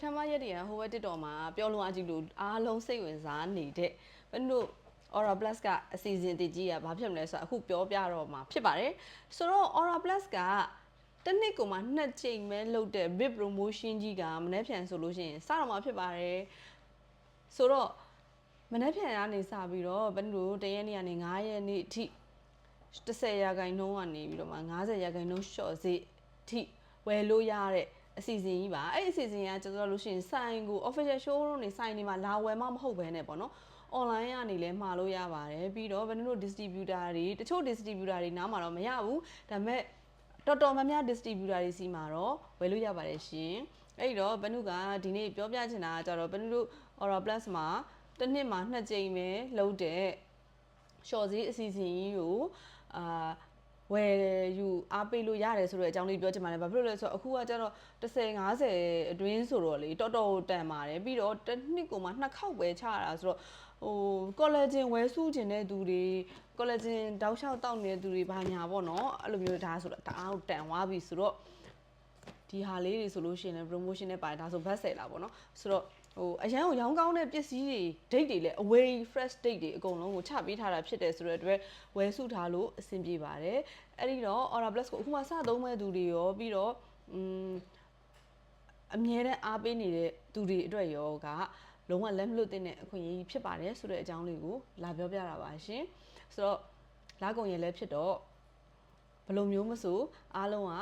ထမရက်တည်းဟိုဘက်တစ်တော်မှာပြောလို့အကြည့်လို့အားလုံးစိတ်ဝင်စားနေတဲ့ဘယ်တို့ Aura Plus ကအစီအစဉ်တည်ကြီးကဘာဖြစ်မလဲဆိုတော့အခုပြောပြတော့မှာဖြစ်ပါတယ်ဆိုတော့ Aura Plus ကတစ်နှစ်ကိုမှ2ကြိမ်ပဲလုပ်တဲ့ big promotion ကြီးကမနေ့ပြန်ဆိုလို့ရှိရင်စတော့မှာဖြစ်ပါတယ်ဆိုတော့မနေ့ပြန်ကနေစပြီးတော့ဘယ်တို့တရက်နေ့ကနေ9ရက်နေ့အထိ10ရာခိုင်နှုန်းကနေပြီးတော့မှ90ရာခိုင်နှုန်း short ဈေးအထိဝယ်လို့ရတဲ့အစီအစဉ်ကြီးပါအဲ့အစီအစဉ်ကကျွန်တော်လို့ရှိရင်ဆိုင်ကို official showroom နေဆိုင်နေမှာလာဝယ်မှမဟုတ်ဘဲနဲ့ပေါ့နော် online ကနေလည်းမှာလို့ရပါတယ်ပြီးတော့ဘယ်လို distributor တွေတချို့ distributor တွေနားမှာတော့မရဘူးဒါပေမဲ့တော်တော်များများ distributor တွေစီမှာတော့ဝယ်လို့ရပါတယ်ရှင်အဲ့တော့ဘယ်နှုကဒီနေ့ပြောပြချင်တာကကြတော့ဘယ်နှု Aura Plus မှာတစ်နှစ်မှာ2ကြိမ်ပဲလုပ်တဲ့ short ဈေးအစီအစဉ်ကြီးကိုဝယ်ယူအားပေးလို့ရတယ်ဆိုတော့အကြောင်းလေးပြောချင်ပါတယ်ဘာဖြစ်လို့လဲဆိုတော့အခုကကျတော့10 50အတွင်းဆိုတော့လေတော်တော်တန်ပါတယ်ပြီးတော့တစ်နှစ်ကိုမှ2ခေါက်ပဲချရတာဆိုတော့collagen ဝယ်စုချင်တဲ့သူတွေ collagen တောက်လျှောက်တောက်နေတဲ့သူတွေဘာညာပေါ့နော်အဲ့လိုမျိုးဒါဆိုတော့တအားတန်သွားပြီဆိုတော့ဒီဟာလေးတွေဆိုလို့ရှိရင် promotion နဲ့ပါတယ်ဒါဆို best seller ပေါ့နော်ဆိုတော့အရန်ကိုရောင်းကောင်းတဲ့ပစ္စည်းတွေ date တွေလည်း away fresh date တွေအကုန်လုံးကိုချပေးထားတာဖြစ်တယ်ဆိုတော့အတွက်ဝယ်စုထားလို့အဆင်ပြေပါတယ်အဲ့ဒီတော့ Aura Plus ကိုအခုမှစသုံးမဲ့သူတွေရောပြီးတော့အမြဲတမ်းအားပေးနေတဲ့သူတွေအတွက်ရောကလုံးဝလက်မလွတ်တဲ့အခွင့်အရေးဖြစ်ပါတယ်ဆိုတဲ့အကြောင်းလေးကိုလာပြောပြတာပါရှင်ဆိုတော့လာကုန်ရလည်းဖြစ်တော့ဘယ်လိုမျိုးမဆိုအားလုံးက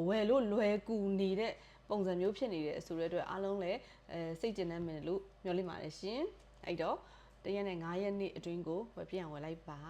ဝယ်လို့လွယ်ကူနေတဲ့ပုံစံမျိုးဖြစ်နေတဲ့ဆိုတဲ့အတွက်အားလုံးလည်းစိတ်ကျဉ်နှံ့မယ်လို့မျှော်လင့်ပါတယ်ရှင်အဲ့တော့တရက်နဲ့9ရက်နေ့အတွင်းကိုဝယ်ပြအောင်ဝယ်လိုက်ပါ